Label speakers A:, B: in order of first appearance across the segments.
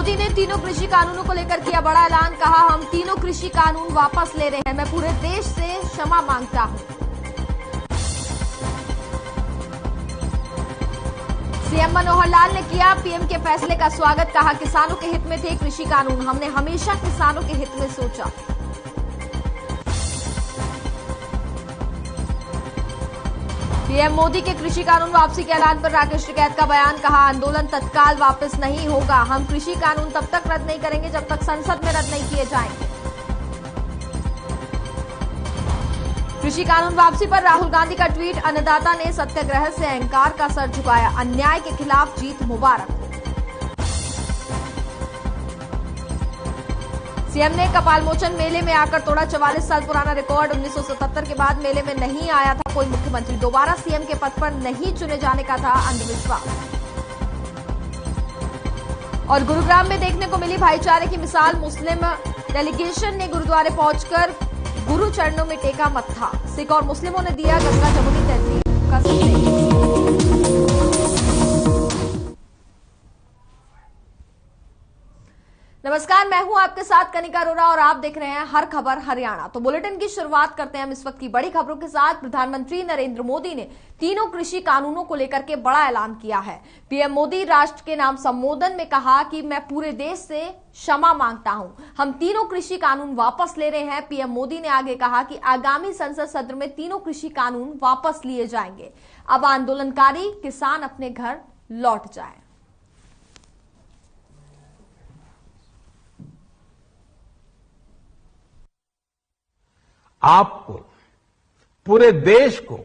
A: मोदी ने तीनों कृषि कानूनों को लेकर किया बड़ा ऐलान। कहा, हम तीनों कृषि कानून वापस ले रहे हैं। मैं पूरे देश से क्षमा मांगता हूं। सीएम मनोहर लाल ने किया पीएम के फैसले का स्वागत। कहा, किसानों के हित में थे कृषि कानून, हमने हमेशा किसानों के हित में सोचा। पीएम मोदी के कृषि कानून वापसी के ऐलान पर राकेश टिकैत का बयान। कहा, आंदोलन तत्काल वापस नहीं होगा। हम कृषि कानून तब तक रद्द नहीं करेंगे जब तक संसद में रद्द नहीं किए जाएंगे। कृषि कानून वापसी पर राहुल गांधी का ट्वीट। अन्नदाता ने सत्याग्रह से अहंकार का सर झुकाया। अन्याय के खिलाफ जीत मुबारक हो। सीएम ने कपालमोचन मेले में आकर तोड़ा 44 साल पुराना रिकॉर्ड। 1977 के बाद मेले में नहीं आया था कोई मुख्यमंत्री। दोबारा सीएम के पद पर नहीं चुने जाने का था अंधविश्वास। और गुरुग्राम में देखने को मिली भाईचारे की मिसाल। मुस्लिम डेलीगेशन ने गुरुद्वारे पहुंचकर गुरु चरणों में टेका मत्था। सिख और मुस्लिमों ने दिया गंगा जमुनी तहजीब का संदेश। नमस्कार, मैं हूं आपके साथ कनिका अरोरा और आप देख रहे हैं हर खबर हरियाणा। तो बुलेटिन की शुरुआत करते हैं हम इस वक्त की बड़ी खबरों के साथ। प्रधानमंत्री नरेंद्र मोदी ने तीनों कृषि कानूनों को लेकर के बड़ा ऐलान किया है। पीएम मोदी राष्ट्र के नाम संबोधन में कहा कि मैं पूरे देश से क्षमा मांगता हूं। हम तीनों कृषि कानून वापस ले रहे हैं। पीएम मोदी ने आगे कहा कि आगामी संसद सत्र में तीनों कृषि कानून वापस लिए जाएंगे। अब आंदोलनकारी किसान अपने घर लौट जाएं।
B: आपको, पूरे देश को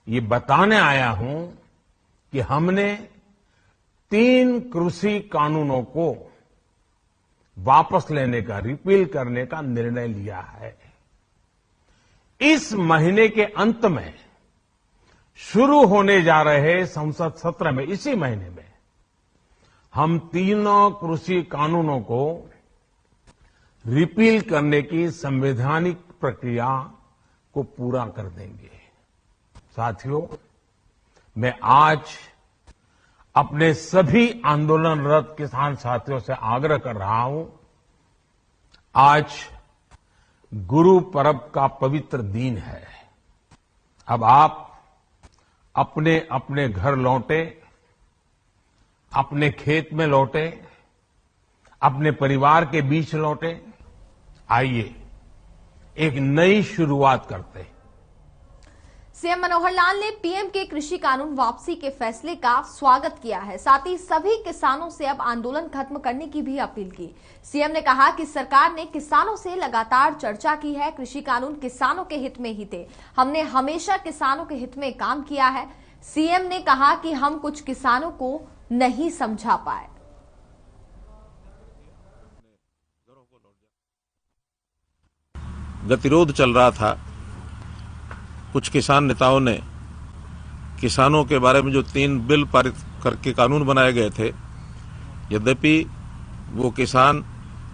B: ये बताने आया हूं कि हमने 3 कृषि कानूनों को वापस लेने का, रिपील करने का निर्णय लिया है। इस महीने के अंत में शुरू होने जा रहे संसद सत्र में, इसी महीने में, हम तीनों कृषि कानूनों को रिपील करने की संवैधानिक प्रक्रिया को पूरा कर देंगे। साथियों, मैं आज अपने सभी आंदोलनरत किसान साथियों से आग्रह कर रहा हूं। आज गुरु पर्व का पवित्र दिन है। अब आप अपने अपने घर लौटे, अपने खेत में लौटे, अपने परिवार के बीच लौटे। आइए एक नई शुरुआत करते हैं।
A: सीएम मनोहर लाल ने पीएम के कृषि कानून वापसी के फैसले का स्वागत किया है। साथ ही सभी किसानों से अब आंदोलन खत्म करने की भी अपील की। सीएम ने कहा कि सरकार ने किसानों से लगातार चर्चा की है। कृषि कानून किसानों के हित में ही थे। हमने हमेशा किसानों के हित में काम किया है। सीएम ने कहा कि हम कुछ किसानों को नहीं समझा पाए।
C: गतिरोध चल रहा था। कुछ किसान नेताओं ने किसानों के बारे में जो 3 बिल पारित करके कानून बनाए गए थे, यद्यपि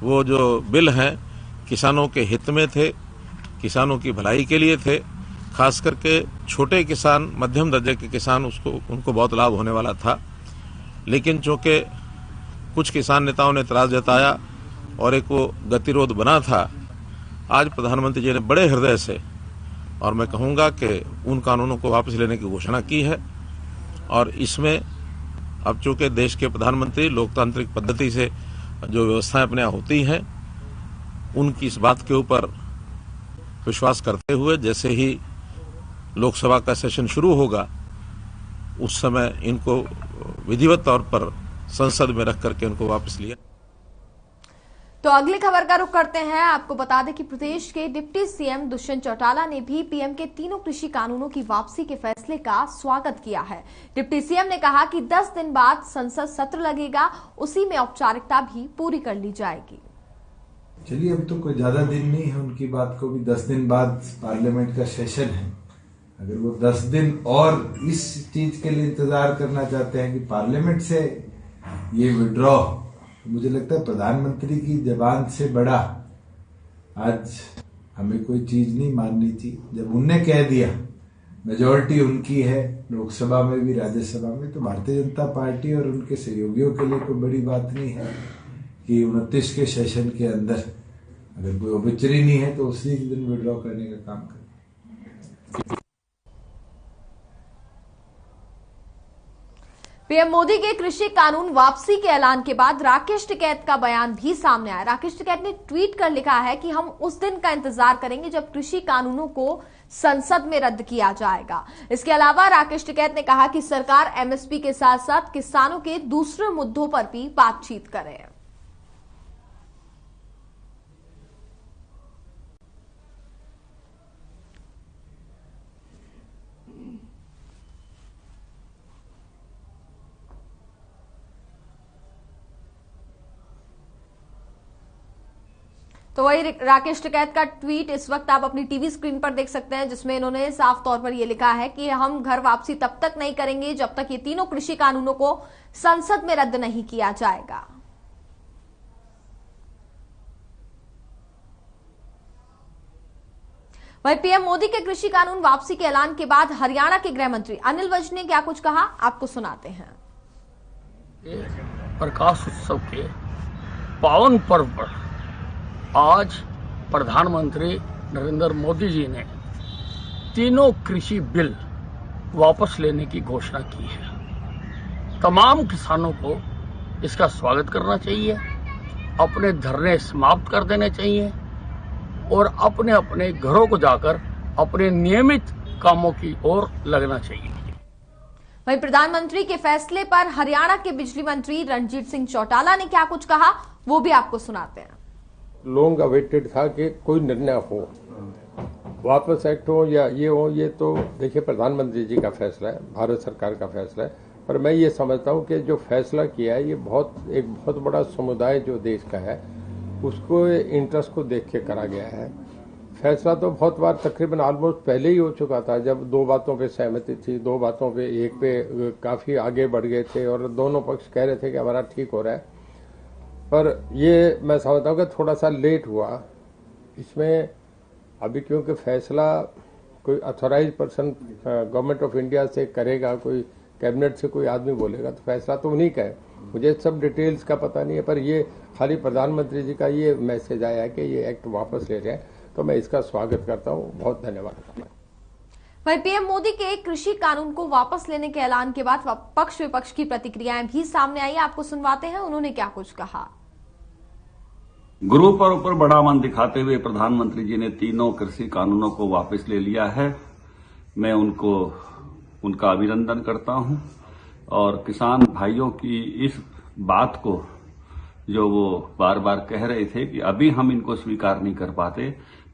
C: वो जो बिल हैं किसानों के हित में थे, किसानों की भलाई के लिए थे। खास करके छोटे किसान, मध्यम दर्जे के किसान, उनको बहुत लाभ होने वाला था। लेकिन चूंकि कुछ किसान नेताओं ने एतराज जताया और एक वो गतिरोध बना था, आज प्रधानमंत्री जी ने बड़े हृदय से, और मैं कहूंगा कि उन कानूनों को वापस लेने की घोषणा की है। और इसमें अब चूंकि देश के प्रधानमंत्री लोकतांत्रिक पद्धति से जो व्यवस्थाएं अपने यहाँ होती हैं, उनकी इस बात के ऊपर विश्वास करते हुए जैसे ही लोकसभा का सेशन शुरू होगा, उस समय इनको विधिवत तौर पर संसद में रख करके उनको वापस लिया।
A: तो अगली खबर का रुख करते हैं। आपको बता दें कि प्रदेश के डिप्टी सीएम दुष्यंत चौटाला ने भी पीएम के तीनों कृषि कानूनों की वापसी के फैसले का स्वागत किया है। डिप्टी सीएम ने कहा कि 10 दिन बाद संसद सत्र लगेगा, उसी में औपचारिकता भी पूरी कर ली जाएगी।
D: चलिए, अब तो कोई ज्यादा दिन नहीं है उनकी बात को भी। 10 दिन बाद पार्लियामेंट का सेशन है। अगर वो 10 दिन और इस चीज के लिए इंतजार करना चाहते हैं कि पार्लियामेंट से ये विड्रॉ, मुझे लगता है प्रधानमंत्री की जबान से बड़ा आज हमें कोई चीज नहीं माननी थी। जब उनने कह दिया मेजॉरिटी उनकी है लोकसभा में भी राज्यसभा में, तो भारतीय जनता पार्टी और उनके सहयोगियों के लिए कोई बड़ी बात नहीं है कि 29 के सेशन के अंदर अगर कोई ऑब्जेक्शन नहीं है तो उसी दिन विड्रॉ करने का काम करें।
A: पीएम मोदी के कृषि कानून वापसी के ऐलान के बाद राकेश टिकैत का बयान भी सामने आया। राकेश टिकैत ने ट्वीट कर लिखा है कि हम उस दिन का इंतजार करेंगे जब कृषि कानूनों को संसद में रद्द किया जाएगा। इसके अलावा राकेश टिकैत ने कहा कि सरकार एमएसपी के साथ साथ किसानों के दूसरे मुद्दों पर भी बातचीत करे। तो वही राकेश टिकैत का ट्वीट इस वक्त आप अपनी टीवी स्क्रीन पर देख सकते हैं, जिसमें इन्होंने साफ तौर पर यह लिखा है कि हम घर वापसी तब तक नहीं करेंगे जब तक ये तीनों कृषि कानूनों को संसद में रद्द नहीं किया जाएगा। वहीं पीएम मोदी के कृषि कानून वापसी के ऐलान के बाद हरियाणा के गृह मंत्री अनिल विज ने क्या कुछ कहा, आपको सुनाते हैं।
E: प्रकाश उत्सव के पावन पर्व पर आज प्रधानमंत्री नरेंद्र मोदी जी ने तीनों कृषि बिल वापस लेने की घोषणा की है। तमाम किसानों को इसका स्वागत करना चाहिए, अपने धरने समाप्त कर देने चाहिए और अपने अपने घरों को जाकर अपने नियमित कामों की ओर लगना चाहिए।
A: वहीं प्रधानमंत्री के फैसले पर हरियाणा के बिजली मंत्री रणजीत सिंह चौटाला ने क्या कुछ कहा, वो भी आपको सुनाते हैं।
F: लॉन्ग अवेटेड था कि कोई निर्णय हो, वापस एक्ट हो या ये हो, ये तो देखिए प्रधानमंत्री जी का फैसला है, भारत सरकार का फैसला है। पर मैं ये समझता हूँ कि जो फैसला किया है ये एक बहुत बड़ा समुदाय जो देश का है उसको इंटरेस्ट को देख के करा गया है। फैसला तो बहुत बार तकरीबन ऑलमोस्ट पहले ही हो चुका था, जब दो बातों पे सहमति थी, दो बातों पे एक पे काफी आगे बढ़ गए थे और दोनों पक्ष कह रहे थे कि हमारा ठीक हो रहा है। पर ये मैं समझता हूँ कि थोड़ा सा लेट हुआ इसमें अभी, क्योंकि फैसला कोई authorise person government of India से करेगा, कोई कैबिनेट से कोई आदमी बोलेगा, तो फैसला तो उन्हीं का है। मुझे सब डिटेल्स का पता नहीं है, पर ये खाली प्रधानमंत्री जी का ये मैसेज आया है कि ये एक्ट वापस ले रहे हैं, तो मैं इसका स्वागत करता हूँ। बहुत धन्यवाद।
A: वहीं पीएम मोदी के कृषि कानून को वापस लेने के ऐलान के बाद पक्ष विपक्ष की प्रतिक्रियाएं भी सामने आई, आपको सुनवाते हैं उन्होंने क्या कुछ कहा।
G: गुरु पर्व पर बड़ा मन दिखाते हुए प्रधानमंत्री जी ने तीनों कृषि कानूनों को वापस ले लिया है। मैं उनका अभिनंदन करता हूं और किसान भाइयों की इस बात को जो वो बार बार कह रहे थे कि अभी हम इनको स्वीकार नहीं कर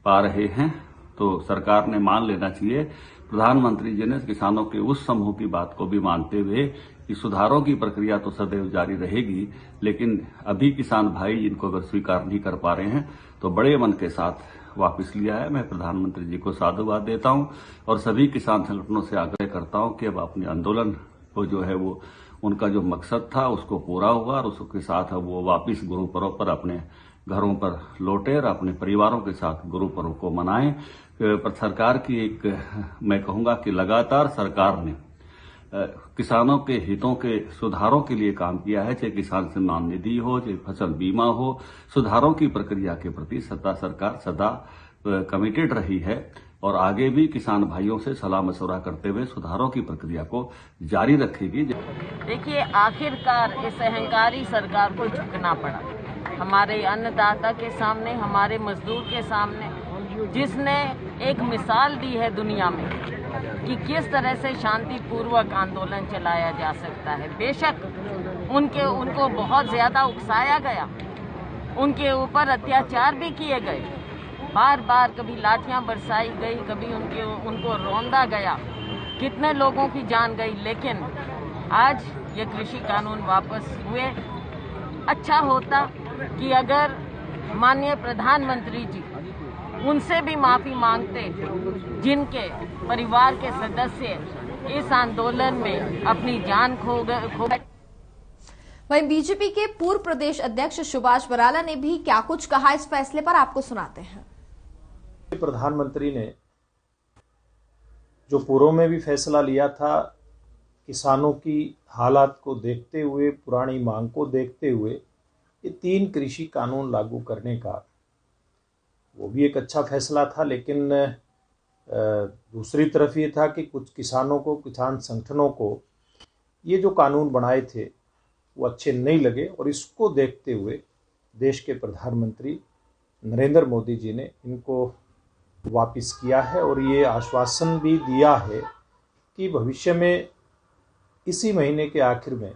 G: पा रहे हैं, तो सरकार ने मान लेना चाहिए। प्रधानमंत्री जी ने किसानों के उस समूह की बात को भी मानते हुए कि सुधारों की प्रक्रिया तो सदैव जारी रहेगी, लेकिन अभी किसान भाई इनको अगर स्वीकार नहीं कर पा रहे हैं तो बड़े मन के साथ वापस लिया है। मैं प्रधानमंत्री जी को साधुवाद देता हूं और सभी किसान संगठनों से आग्रह करता हूं कि अब अपने आंदोलन को जो है वो उनका जो मकसद था उसको पूरा हुआ और उसके साथ अब वो वापिस गुरु पर्व पर अपने घरों पर लौटे और अपने परिवारों के साथ गुरु पर्व को मनाएं। पर सरकार की मैं कहूंगा कि लगातार सरकार ने किसानों के हितों के सुधारों के लिए काम किया है, चाहे किसान सम्मान निधि हो, चाहे फसल बीमा हो। सुधारों की प्रक्रिया के प्रति सरकार सदा कमिटेड रही है और आगे भी किसान भाइयों से सलाह मशवरा करते हुए सुधारों की प्रक्रिया को जारी रखेगी।
H: देखिए, आखिरकार इस अहंकारी सरकार को झुकना पड़ा, हमारे अन्नदाता के सामने, हमारे मजदूर के सामने, जिसने एक मिसाल दी है दुनिया में कि किस तरह से शांतिपूर्वक आंदोलन चलाया जा सकता है। बेशक उनको बहुत ज्यादा उकसाया गया, उनके ऊपर अत्याचार भी किए गए, बार बार कभी लाठियां बरसाई गई, कभी उनको रौंदा गया, कितने लोगों की जान गई, लेकिन आज ये कृषि कानून वापस हुए। अच्छा होता कि अगर माननीय प्रधानमंत्री जी उनसे भी माफी मांगते जिनके परिवार के सदस्य इस आंदोलन में अपनी जान खो गए।
A: वहीं बीजेपी के पूर्व प्रदेश अध्यक्ष सुभाष बराला ने भी क्या कुछ कहा इस फैसले पर, आपको सुनाते हैं।
I: प्रधानमंत्री ने जो पूर्व में भी फैसला लिया था, किसानों की हालात को देखते हुए, पुरानी मांग को देखते हुए ये 3 कृषि कानून लागू करने का, वो भी एक अच्छा फैसला था। लेकिन दूसरी तरफ ये था कि कुछ किसानों को, किसान संगठनों को ये जो कानून बनाए थे वो अच्छे नहीं लगे, और इसको देखते हुए देश के प्रधानमंत्री नरेंद्र मोदी जी ने इनको वापस किया है, और ये आश्वासन भी दिया है कि भविष्य में इसी महीने के आखिर में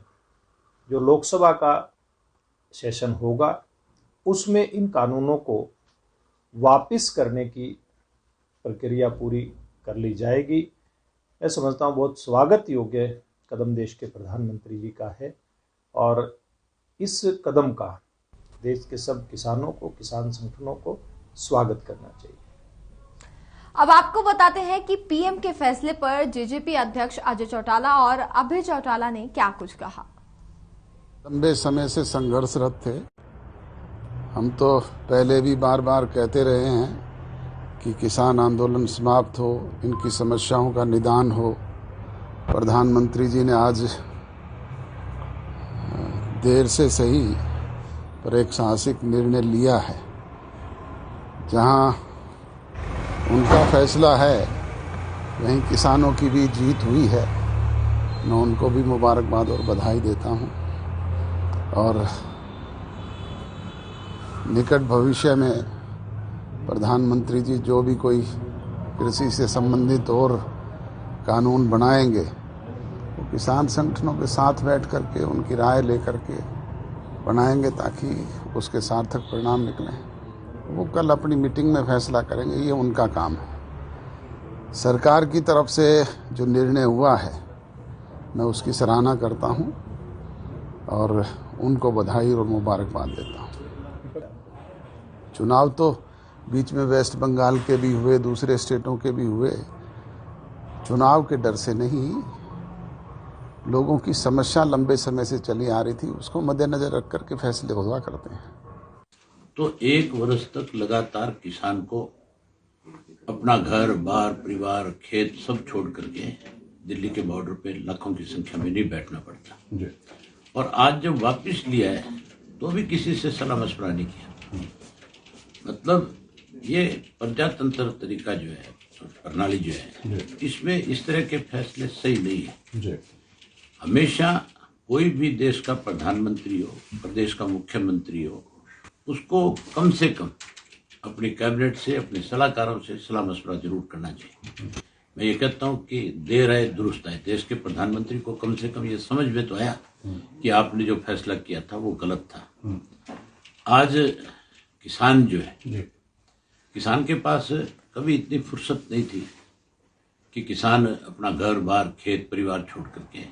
I: जो लोकसभा का सेशन होगा उसमें इन कानूनों को वापस करने की प्रक्रिया पूरी कर ली जाएगी। मैं समझता हूँ बहुत स्वागत योग्य कदम देश के प्रधानमंत्री जी का है, और इस कदम का देश के सब किसानों को, किसान संगठनों को स्वागत करना चाहिए।
A: अब आपको बताते हैं कि पीएम के फैसले पर जेजेपी अध्यक्ष अजय चौटाला और अभय चौटाला ने क्या कुछ कहा।
J: लंबे समय से संघर्षरत थे। हम तो पहले भी बार बार कहते रहे हैं कि किसान आंदोलन समाप्त हो, इनकी समस्याओं का निदान हो। प्रधानमंत्री जी ने आज देर से सही पर एक साहसिक निर्णय लिया है। जहां उनका फैसला है वहीं किसानों की भी जीत हुई है। मैं उनको भी मुबारकबाद और बधाई देता हूं, और निकट भविष्य में प्रधानमंत्री जी जो भी कोई कृषि से संबंधित और कानून बनाएंगे वो किसान संगठनों के साथ बैठ करके उनकी राय लेकर के बनाएंगे, ताकि उसके सार्थक परिणाम निकलें। वो कल अपनी मीटिंग में फैसला करेंगे, ये उनका काम है। सरकार की तरफ से जो निर्णय हुआ है मैं उसकी सराहना करता हूं और उनको बधाई और मुबारकबाद देता हूं। चुनाव तो बीच में वेस्ट बंगाल के भी हुए, दूसरे स्टेटों के भी हुए। चुनाव के डर से नहीं, लोगों की समस्या लंबे समय से चली आ रही थी, उसको मद्देनजर रख करके फैसले हुआ करते हैं।
K: तो 1 वर्ष तक लगातार किसान को अपना घर बार, परिवार, खेत सब छोड़ करके दिल्ली के बॉर्डर पे लाखों की संख्या में नहीं बैठना पड़ता। और आज जब वापस लिया है तो भी किसी से सलाह मशवरा नहीं किया। मतलब ये प्रजातंत्र तरीका जो है, प्रणाली जो है, इसमें इस तरह के फैसले सही नहीं है। हमेशा कोई भी देश का प्रधानमंत्री हो, प्रदेश का मुख्यमंत्री हो, उसको कम से कम अपनी कैबिनेट से, अपने सलाहकारों से सलाह मशवरा जरूर करना चाहिए। मैं ये कहता हूँ कि देर आए दुरुस्त आए। देश के प्रधानमंत्री को कम से कम ये समझ में तो आया कि आपने जो फैसला किया था वो गलत था। आज किसान जो है, किसान के पास कभी इतनी फुर्सत नहीं थी कि किसान अपना घर बार, खेत परिवार छोड़ करके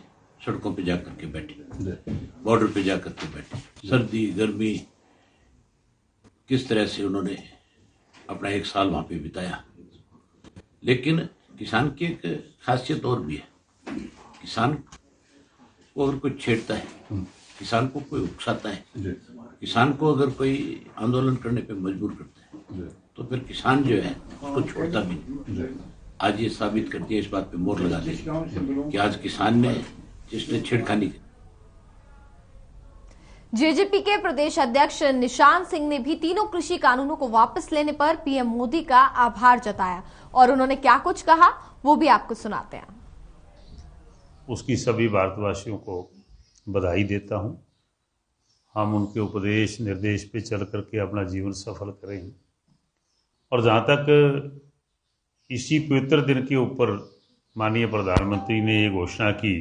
K: सड़कों पे जाकर के बैठे, बॉर्डर पे जाकर के बैठे। सर्दी गर्मी किस तरह से उन्होंने अपना 1 साल वहां पे बिताया। लेकिन किसान की एक खासियत और भी है। किसान को अगर कोई छेड़ता है, किसान को कोई उकसाता है, किसान को अगर कोई आंदोलन करने पे मजबूर करता है, तो फिर किसान जो है उसको छोड़ता भी नहीं। आज ये साबित करती है, इस बात पे मोहर लगा दी कि आज किसान ने जिसने छेड़खानी की।
A: जेजेपी के प्रदेश अध्यक्ष निशान सिंह ने भी तीनों कृषि कानूनों को वापस लेने पर पीएम मोदी का आभार जताया, और उन्होंने क्या कुछ कहा वो भी आपको सुनाते हैं।
L: उसकी सभी भारतवासियों को बधाई देता हूं। हम उनके उपदेश निर्देश पे चल करके अपना जीवन सफल करेंगे। और जहां तक इसी पवित्र दिन के ऊपर माननीय प्रधानमंत्री ने ये घोषणा की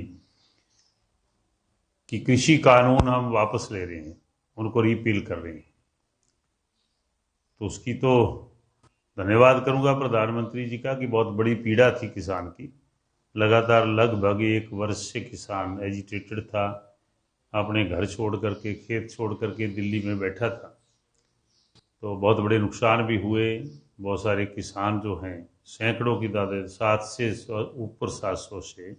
L: कि कृषि कानून हम वापस ले रहे हैं, उनको रिपील कर रहे हैं, तो उसकी तो धन्यवाद करूंगा प्रधानमंत्री जी का कि बहुत बड़ी पीड़ा थी किसान की। लगातार लगभग 1 वर्ष से किसान एजिटेटेड था, अपने घर छोड़ करके, खेत छोड़ करके दिल्ली में बैठा था। तो बहुत बड़े नुकसान भी हुए। बहुत सारे किसान जो हैं, सैकड़ों की तादाद, 700 से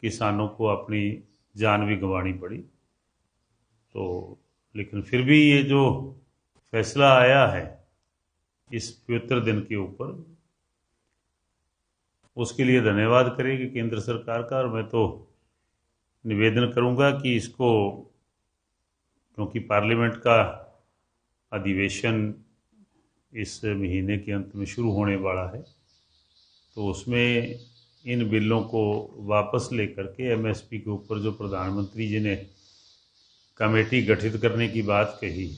L: किसानों को अपनी जान भी गंवानी पड़ी। तो लेकिन फिर भी ये जो फैसला आया है इस पवित्र दिन के ऊपर, उसके लिए धन्यवाद करेगी केंद्र सरकार का। और मैं तो निवेदन करूंगा कि इसको, क्योंकि पार्लियामेंट का अधिवेशन इस महीने के अंत में शुरू होने वाला है, तो उसमें इन बिलों को वापस लेकर के एमएसपी के ऊपर जो प्रधानमंत्री जी ने कमेटी गठित करने की बात कही,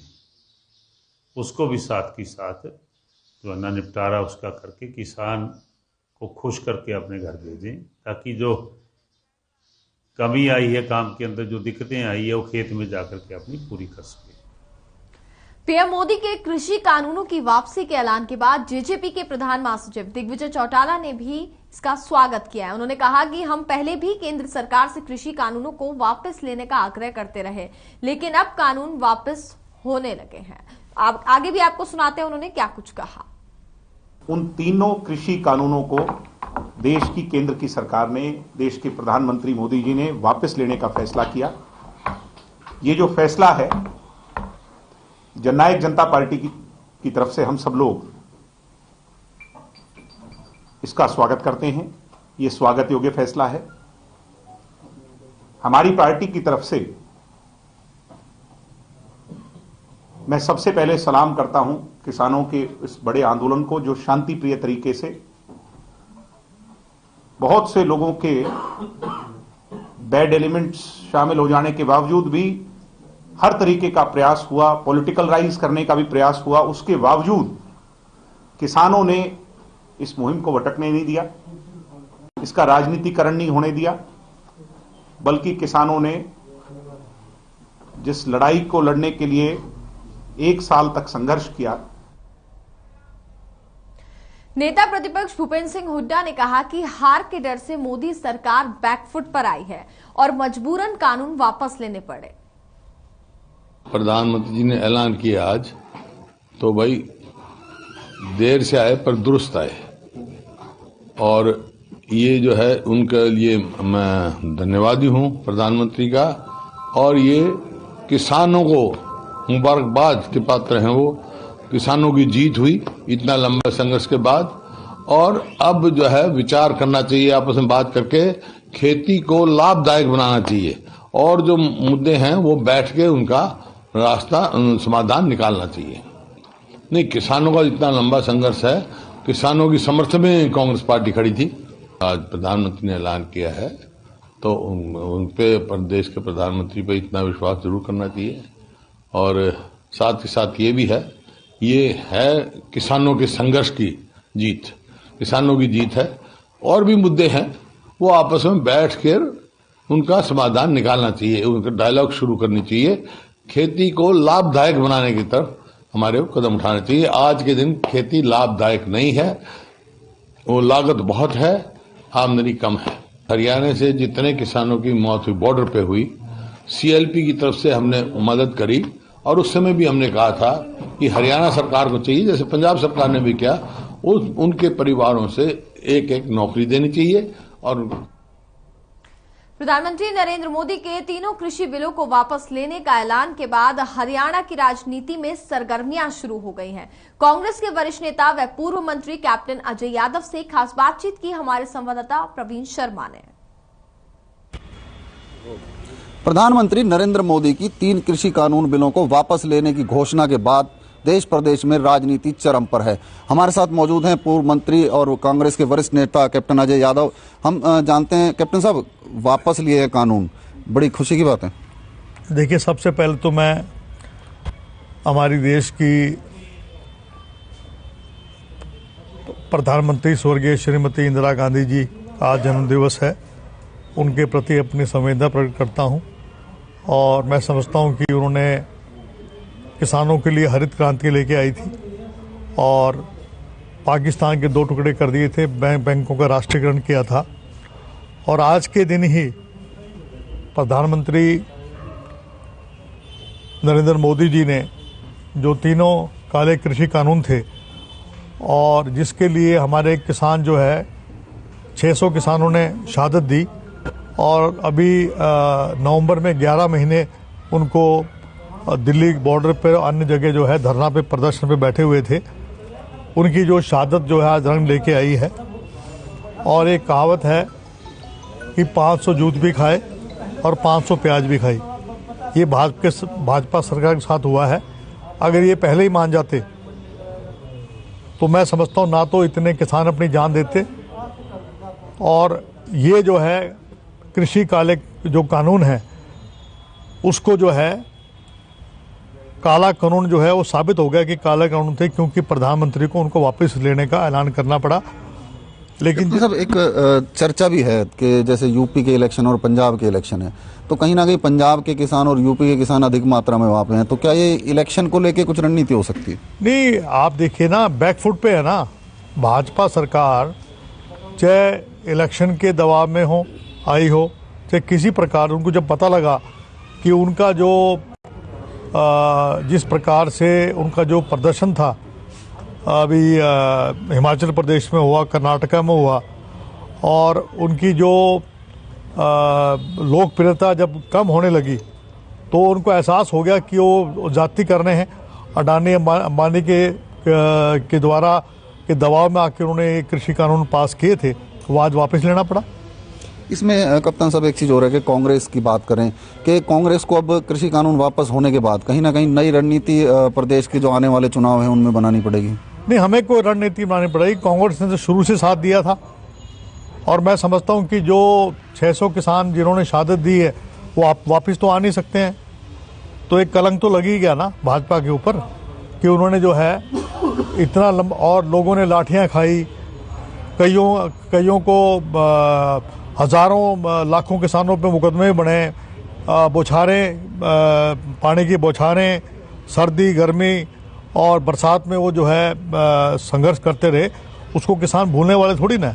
L: उसको भी साथ की साथ जो अन्ना निपटारा उसका करके किसान को खुश करके अपने घर भेजें, ताकि जो कमी आई है काम के अंदर, जो दिक्कतें आई है, वो खेत में जाकर के अपनी पूरी कर सके।
A: पीएम मोदी के कृषि कानूनों की वापसी के ऐलान के बाद जेजेपी के प्रधान महासचिव दिग्विजय चौटाला ने भी इसका स्वागत किया है। उन्होंने कहा कि हम पहले भी केंद्र सरकार से कृषि कानूनों को वापस लेने का आग्रह करते रहे, लेकिन अब कानून वापस होने लगे हैं। आप आगे भी आपको सुनाते हैं उन्होंने क्या कुछ कहा।
M: उन तीनों कृषि कानूनों को देश की केंद्र की सरकार ने, देश के प्रधानमंत्री मोदी जी ने वापस लेने का फैसला किया। ये जो फैसला है, जननायक जनता पार्टी की तरफ से हम सब लोग इसका स्वागत करते हैं। ये स्वागत योग्य फैसला है। हमारी पार्टी की तरफ से मैं सबसे पहले सलाम करता हूं किसानों के इस बड़े आंदोलन को, जो शांति प्रिय तरीके से बहुत से लोगों के बैड एलिमेंट्स शामिल हो जाने के बावजूद भी हर तरीके का प्रयास हुआ, पॉलिटिकलाइज करने का भी प्रयास हुआ, उसके बावजूद किसानों ने इस मुहिम को भटकने नहीं दिया, इसका राजनीतिकरण नहीं होने दिया, बल्कि किसानों ने जिस लड़ाई को लड़ने के लिए 1 साल तक संघर्ष किया।
A: नेता प्रतिपक्ष भूपेंद्र सिंह हुड्डा ने कहा कि हार के डर से मोदी सरकार बैकफुट पर आई है और मजबूरन कानून वापस लेने पड़े।
N: प्रधानमंत्री जी ने ऐलान किया आज, तो भाई देर से आए पर दुरुस्त आए, और ये जो है उनके लिए मैं धन्यवादी हूं प्रधानमंत्री का। और ये किसानों को मुबारकबाद के पात्र हैं। वो किसानों की जीत हुई इतना लंबा संघर्ष के बाद, और अब जो है विचार करना चाहिए, आपस में बात करके खेती को लाभदायक बनाना चाहिए, और जो मुद्दे हैं वो बैठ के उनका रास्ता समाधान निकालना चाहिए। नहीं, किसानों का इतना लंबा संघर्ष है, किसानों की समर्थन में कांग्रेस पार्टी खड़ी थी। आज प्रधानमंत्री ने ऐलान किया है, तो उन पे देश के प्रधानमंत्री पे इतना विश्वास जरूर करना चाहिए। और साथ ही साथ ये है किसानों के संघर्ष की जीत, किसानों की जीत है। और भी मुद्दे हैं, वो आपस में बैठ कर उनका समाधान निकालना चाहिए, उनका डायलॉग शुरू करनी चाहिए। खेती को लाभदायक बनाने की तरफ हमारे को कदम उठाना चाहिए। आज के दिन खेती लाभदायक नहीं है, वो लागत बहुत है, आमदनी कम है। हरियाणा से जितने किसानों की मौत हुई बॉर्डर पे हुई, सीएलपी की तरफ से हमने मदद करी, और उस समय भी हमने कहा था कि हरियाणा सरकार को चाहिए, जैसे पंजाब सरकार ने भी किया, उनके परिवारों से एक नौकरी देनी चाहिए। और
A: प्रधानमंत्री नरेंद्र मोदी के तीनों कृषि बिलों को वापस लेने का ऐलान के बाद हरियाणा की राजनीति में सरगर्मियां शुरू हो गई हैं। कांग्रेस के वरिष्ठ नेता व पूर्व मंत्री कैप्टन अजय यादव से खास बातचीत की हमारे संवाददाता प्रवीण शर्मा ने।
O: प्रधानमंत्री नरेंद्र मोदी की 3 कृषि कानून बिलों को वापस लेने की घोषणा के बाद देश प्रदेश में राजनीति चरम पर है। हमारे साथ मौजूद हैं पूर्व मंत्री और कांग्रेस के वरिष्ठ नेता कैप्टन अजय यादव। हम जानते हैं कैप्टन साहब, वापस लिए कानून, बड़ी खुशी की बात है।
P: देखिए, सबसे पहले तो मैं हमारी देश की प्रधानमंत्री स्वर्गीय श्रीमती इंदिरा गांधी जी का आज जन्मदिवस है, उनके प्रति अपनी संवेदना प्रकट करता हूं। और मैं समझता हूं कि उन्होंने किसानों के लिए हरित क्रांति लेके आई थी और पाकिस्तान के 2 टुकड़े कर दिए थे, बैंकों का राष्ट्रीयकरण किया था। और आज के दिन ही प्रधानमंत्री नरेंद्र मोदी जी ने जो तीनों काले कृषि कानून थे, और जिसके लिए हमारे किसान जो है 600 किसानों ने शहादत दी, और अभी नवंबर में 11 महीने उनको दिल्ली बॉर्डर पर अन्य जगह जो है धरना पे प्रदर्शन पे बैठे हुए थे, उनकी जो शहादत जो है आज रंग लेके आई है। और एक कहावत है कि 500 जूत भी खाए और 500 प्याज भी खाई। ये भाजपा सरकार के साथ हुआ है। अगर ये पहले ही मान जाते तो मैं समझता हूँ ना तो इतने किसान अपनी जान देते, और ये जो है कृषि काले जो कानून है उसको जो है काला कानून जो है वो साबित हो गया कि काला कानून थे, क्योंकि प्रधानमंत्री को उनको वापस लेने का ऐलान करना पड़ा। लेकिन
O: सब एक चर्चा भी है कि जैसे यूपी के इलेक्शन और पंजाब के इलेक्शन है, तो कहीं ना कहीं पंजाब के किसान और यूपी के किसान अधिक मात्रा में वहां पे हैं, तो क्या ये इलेक्शन को लेके कुछ रणनीति हो सकती है?
P: नहीं, आप देखिए ना, बैकफुट पे है ना भाजपा सरकार, चाहे इलेक्शन के दबाव में हो आई हो, चाहे किसी प्रकार, उनको जब पता लगा कि उनका जो जिस प्रकार से उनका जो प्रदर्शन था अभी हिमाचल प्रदेश में हुआ, कर्नाटका में हुआ, और उनकी जो लोकप्रियता जब कम होने लगी तो उनको एहसास हो गया कि वो जाति करने हैं। अडानी अंबानी के द्वारा के दबाव में आके उन्होंने कृषि कानून पास किए थे, वो आज वापस लेना पड़ा।
O: इसमें कप्तान साहब एक चीज हो रहा है कि कांग्रेस की बात करें कि कांग्रेस को अब कृषि कानून वापस होने के बाद कहीं ना कहीं नई रणनीति प्रदेश के जो आने वाले चुनाव हैं उनमें बनानी पड़ेगी।
P: नहीं, हमें कोई रणनीति बनानी पड़ेगी। कांग्रेस ने तो शुरू से साथ दिया था, और मैं समझता हूं कि जो 600 किसान जिन्होंने शहादत दी है वो आप वापस तो आ नहीं सकते हैं, तो एक कलंक तो लग ही गया ना भाजपा के ऊपर कि उन्होंने जो है इतना लंबा, और लोगों ने लाठियां खाई, कईयों को हजारों लाखों किसानों पे मुकदमे बने, बौछारें, पानी की बौछारें, सर्दी गर्मी और बरसात में वो जो है संघर्ष करते रहे, उसको किसान भूलने वाले थोड़ी ना।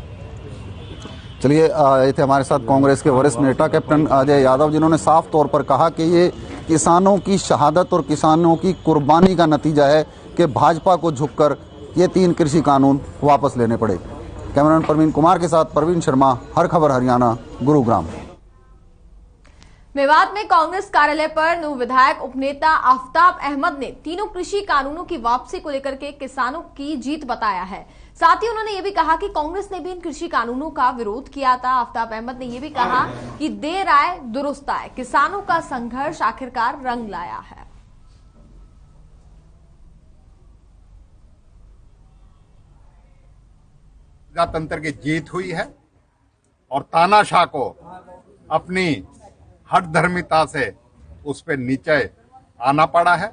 O: चलिए, ये थे हमारे साथ कांग्रेस के वरिष्ठ नेता कैप्टन अजय यादव, जिन्होंने साफ तौर पर कहा कि ये किसानों की शहादत और किसानों की कुर्बानी का नतीजा है कि भाजपा को झुककर ये 3 कृषि कानून वापस लेने पड़े। कैमरामैन परवीन कुमार के साथ प्रवीण शर्मा, हर खबर हरियाणा, गुरुग्राम।
A: मेवात में कांग्रेस कार्यालय पर नव विधायक उपनेता आफ्ताब अहमद ने तीनों कृषि कानूनों की वापसी को लेकर के किसानों की जीत बताया है। साथ ही उन्होंने ये भी कहा कि कांग्रेस ने भी इन कृषि कानूनों का विरोध किया था। आफ्ताब अहमद ने ये भी कहा कि देर आए दुरुस्त आए, किसानों का संघर्ष आखिरकार रंग लाया है।
Q: तंत्र की जीत हुई है और तानाशाह को अपनी हठधर्मिता से उस पर नीचे आना पड़ा है।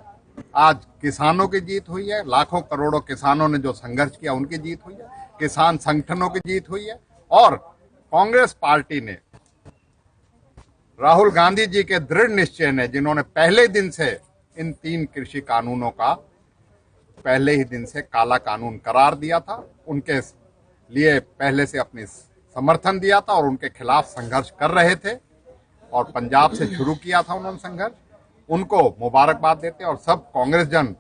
Q: आज किसानों की जीत हुई है, लाखों करोड़ों किसानों ने जो संघर्ष किया उनकी जीत हुई है, किसान संगठनों की जीत हुई है, और कांग्रेस पार्टी ने राहुल गांधी जी के दृढ़ निश्चय ने, जिन्होंने पहले दिन से इन 3 कृषि कानूनों का पहले ही दिन से काला कानून करार दिया था, उनके लिए पहले से अपनी समर्थन दिया था और उनके खिलाफ संघर्ष कर रहे थे, और पंजाब से शुरू किया था उन्होंने संघर्ष, उनको मुबारकबाद देते और सब कांग्रेस जन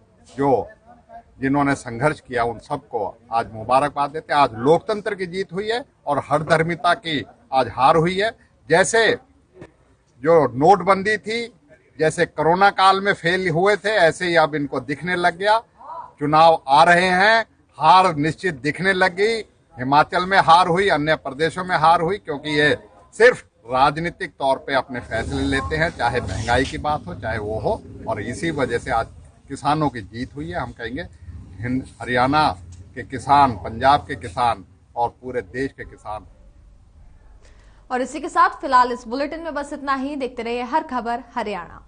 Q: जिन्होंने संघर्ष किया उन सबको आज मुबारकबाद देते। आज लोकतंत्र की जीत हुई है और हठधर्मिता की आज हार हुई है। जैसे जो नोटबंदी थी, जैसे कोरोना काल में फेल हुए थे, ऐसे ही अब इनको दिखने लग गया। चुनाव आ रहे हैं, हार निश्चित दिखने लग गई। हिमाचल में हार हुई, अन्य प्रदेशों में हार हुई, क्योंकि ये सिर्फ राजनीतिक तौर पे अपने फैसले लेते हैं, चाहे महंगाई की बात हो चाहे वो हो, और इसी वजह से आज किसानों की जीत हुई है। हम कहेंगे हरियाणा के किसान, पंजाब के किसान और पूरे देश के किसान।
A: और इसी के साथ फिलहाल इस बुलेटिन में बस इतना ही। देखते रहिए हर खबर हरियाणा।